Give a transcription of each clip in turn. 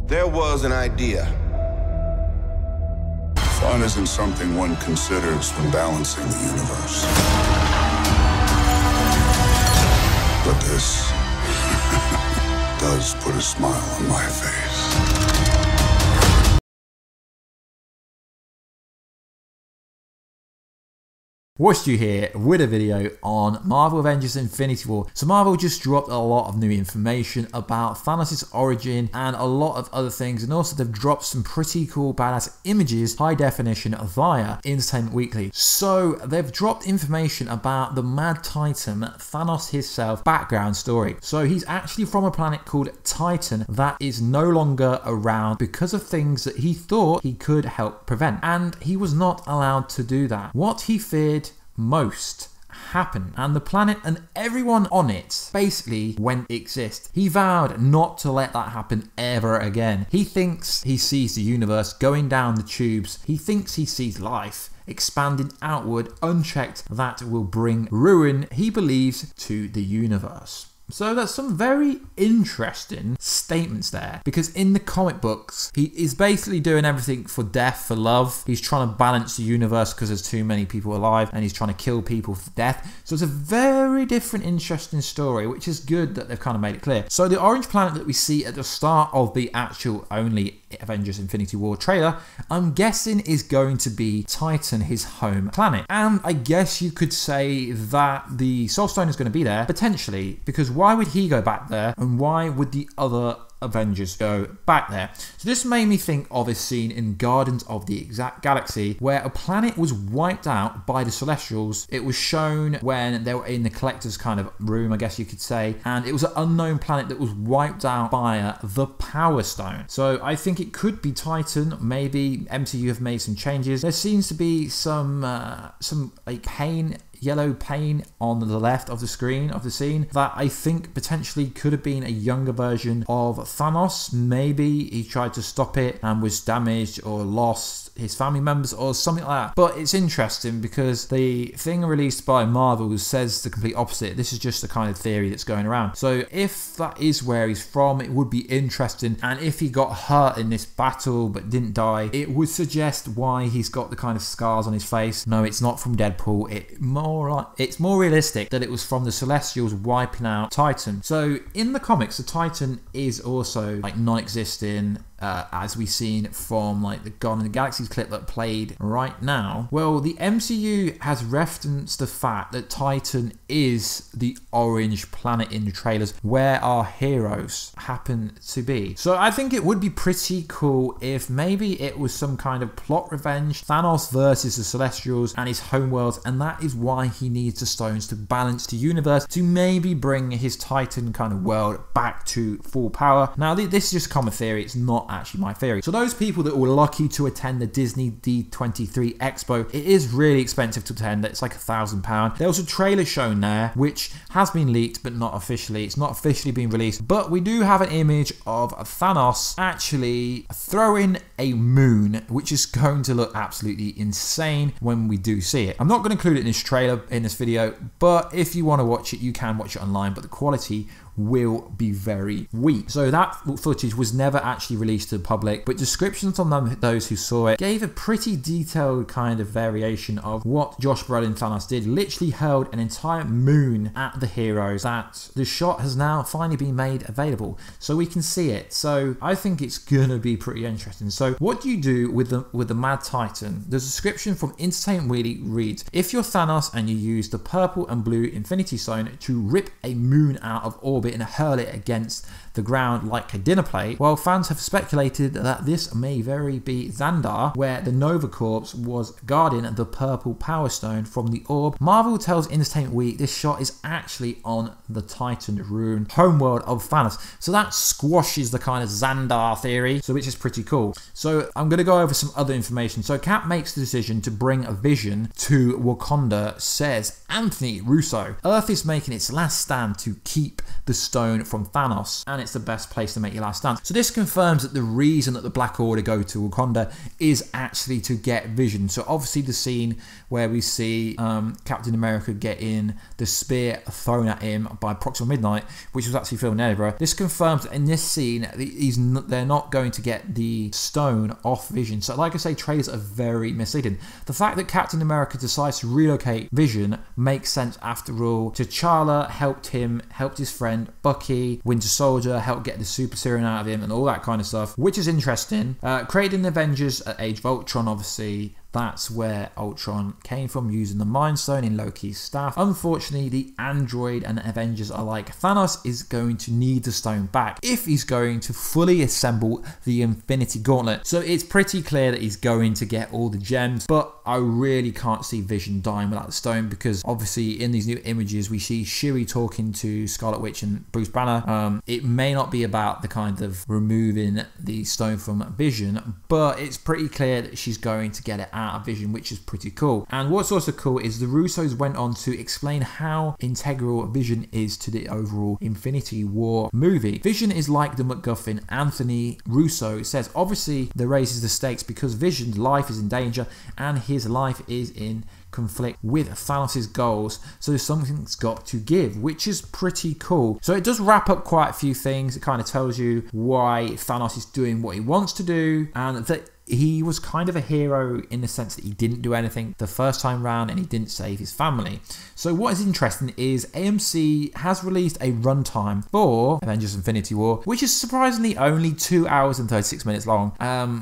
There was an idea. Fun isn't something one considers when balancing the universe. But this does put a smile on my face. Warstu here with a video on Marvel Avengers Infinity War. So Marvel just dropped a lot of new information about Thanos' origin and a lot of other things, and also they've dropped some pretty cool badass images, high definition via Entertainment Weekly. So they've dropped information about the Mad Titan, Thanos himself, background story. So he's actually from a planet called Titan that is no longer around because of things that he thought he could help prevent, and he was not allowed to do that. What he feared most happened, and the planet and everyone on it basically went exist. He vowed not to let that happen ever again. He thinks he sees the universe going down the tubes. He thinks he sees life expanding outward unchecked that will bring ruin, he believes, to the universe. So there's some very interesting statements there, because in the comic books, he is basically doing everything for death, for love. He's trying to balance the universe because there's too many people alive, and he's trying to kill people for death. So it's a very different, interesting story, which is good that they've kind of made it clear. So the orange planet that we see at the start of the actual only Avengers Infinity War trailer, I'm guessing is going to be Titan, his home planet. And I guess you could say that the Soul Stone is going to be there, potentially, because why would he go back there, and why would the other Avengers go back there? So this made me think of a scene in Guardians of the Galaxy where a planet was wiped out by the Celestials. It was shown when they were in the collector's kind of room, I guess you could say, and it was an unknown planet that was wiped out by the Power Stone. So I think it could be Titan. Maybe MCU have made some changes. There seems to be some like yellow paint on the left of the screen of the scene that I think potentially could have been a younger version of Thanos. Maybe he tried to stop it and was damaged or lost his family members or something like that. But it's interesting because the thing released by Marvel says the complete opposite. This is just the kind of theory that's going around. So if that is where he's from, it would be interesting. And if he got hurt in this battle but didn't die, it would suggest why he's got the kind of scars on his face. No, it's not from Deadpool. It's more realistic that it was from the Celestials wiping out Titan. So in the comics, the Titan is also like non-existent, as we've seen from like the Guardians of the Galaxy clip that played right now. Well, the MCU has referenced the fact that Titan is the orange planet in the trailers where our heroes happen to be. So I think it would be pretty cool if maybe it was some kind of plot revenge, Thanos versus the Celestials and his homeworlds, and that is why he needs the stones to balance the universe, to maybe bring his Titan kind of world back to full power. Now this is just common theory, it's not actually my theory. So those people that were lucky to attend the Disney D23 Expo, it is really expensive to attend. It's like £1,000. There was a trailer shown there which has been leaked but not officially. It's not officially been released, but we do have an image of Thanos actually throwing a moon, which is going to look absolutely insane when we do see it. I'm not going to include it in this trailer, in this video, but if you want to watch it, you can watch it online, but the quality will be very weak. So that footage was never actually released to the public, but descriptions from those who saw it gave a pretty detailed kind of variation of what Josh Brolin Thanos did. Literally hurled an entire moon at the heroes. That the shot has now finally been made available, so we can see it. So I think it's gonna be pretty interesting. So what do you do with the Mad Titan? The description from Entertainment Weekly reads: if you're Thanos and you use the purple and blue Infinity Stone to rip a moon out of orbit and hurl it against the ground like a dinner plate, well, fans have speculated that this may very be Xandar, where the Nova Corps was guarding the purple Power Stone from the orb. Marvel tells Entertainment Week this shot is actually on the Titan rune homeworld of Thanos. So that squashes the kind of Xandar theory, so which is pretty cool. So I'm going to go over some other information. So Cap makes the decision to bring a Vision to Wakanda, says Anthony Russo. Earth is making its last stand to keep the stone from Thanos, and it's the best place to make your last stand. So this confirms that the reason that the Black Order go to Wakanda is actually to get Vision. So obviously the scene where we see Captain America getting the spear thrown at him by Proxima Midnight, which was actually filmed in Edinburgh, this confirms that in this scene they're not going to get the stone off Vision. So like I say, trailers are very misleading. The fact that Captain America decides to relocate Vision makes sense after all. T'Challa helped his friend Bucky, Winter Soldier helped get the super serum out of him and all that kind of stuff, which is interesting. Creating the Avengers at Age of Ultron, obviously that's where Ultron came from, using the Mind Stone in Loki's staff. Unfortunately, the android and Avengers are like, Thanos is going to need the stone back if he's going to fully assemble the Infinity Gauntlet. So it's pretty clear that he's going to get all the gems, but I really can't see Vision dying without the stone, because obviously in these new images we see Shuri talking to Scarlet Witch and Bruce Banner. It may not be about the kind of removing the stone from Vision, but it's pretty clear that she's going to get it out of Vision, which is pretty cool. And what's also cool is the Russos went on to explain how integral Vision is to the overall Infinity War movie. Vision is like the MacGuffin. Anthony Russo says obviously that raises the stakes because Vision's life is in danger and his life is in conflict with Thanos' goals, so something's got to give, which is pretty cool. So it does wrap up quite a few things. It kind of tells you why Thanos is doing what he wants to do, and that he was kind of a hero in the sense that he didn't do anything the first time round and he didn't save his family. So what is interesting is AMC has released a runtime for Avengers Infinity War, which is surprisingly only 2 hours and 36 minutes long,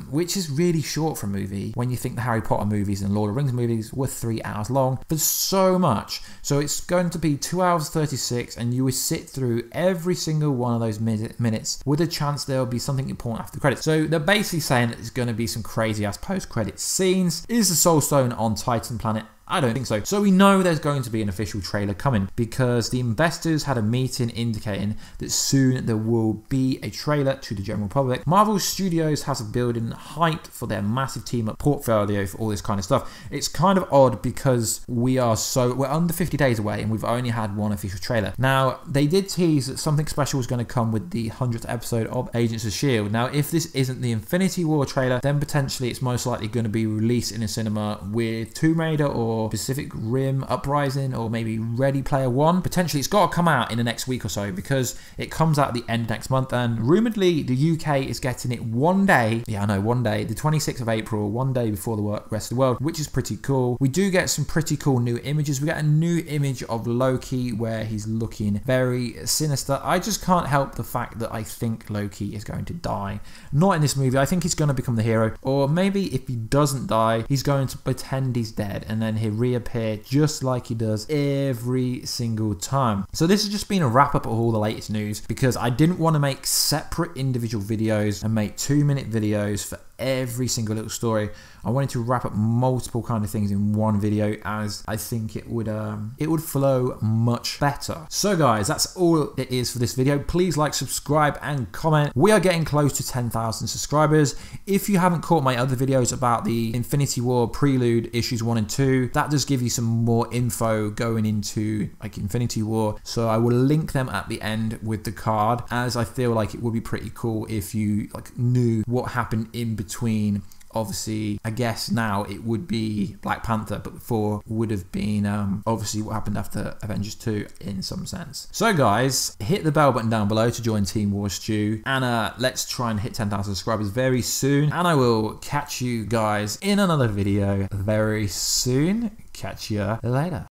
which is really short for a movie when you think the Harry Potter movies and Lord of the Rings movies were 3 hours long. But so much. So it's going to be 2 hours 36, and you will sit through every single one of those minutes with a chance there will be something important after the credits. So they're basically saying that it's going to be some crazy ass post-credit scenes. Is the Soul Stone on Titan Planet? I don't think so. So we know there's going to be an official trailer coming because the investors had a meeting indicating that soon there will be a trailer to the general public. Marvel Studios has a building hyped for their massive team up portfolio for all this kind of stuff. It's kind of odd because we're under 50 days away and we've only had one official trailer. Now, they did tease that something special was going to come with the 100th episode of Agents of S.H.I.E.L.D. Now, if this isn't the Infinity War trailer, then potentially it's most likely going to be released in a cinema with Tomb Raider or Pacific Rim Uprising or maybe Ready Player One. Potentially it's got to come out in the next week or so because it comes out at the end of next month, and rumoredly the UK is getting it one day, the 26th of April, one day before the rest of the world, which is pretty cool. We do get some pretty cool new images. We get a new image of Loki where he's looking very sinister. I just can't help the fact that I think Loki is going to die. Not in this movie. I think he's going to become the hero, or maybe if he doesn't die, he's going to pretend he's dead and then he'll reappear just like he does every single time. So this has just been a wrap up of all the latest news because I didn't want to make separate individual videos and make 2-minute videos for every single little story. I wanted to wrap up multiple kind of things in one video, as I think it would flow much better. So guys, that's all it is for this video. Please like, subscribe and comment. We are getting close to 10,000 subscribers. If you haven't caught my other videos about the Infinity War Prelude issues 1 and 2, that does give you some more info going into like Infinity War, so I will link them at the end with the card, as I feel like it would be pretty cool if you like knew what happened in between. Obviously, I guess now it would be Black Panther, but before would have been obviously what happened after Avengers 2 in some sense. So guys, hit the bell button down below to join Team Warstu, and let's try and hit 10,000 subscribers very soon, and I will catch you guys in another video very soon. Catch you later.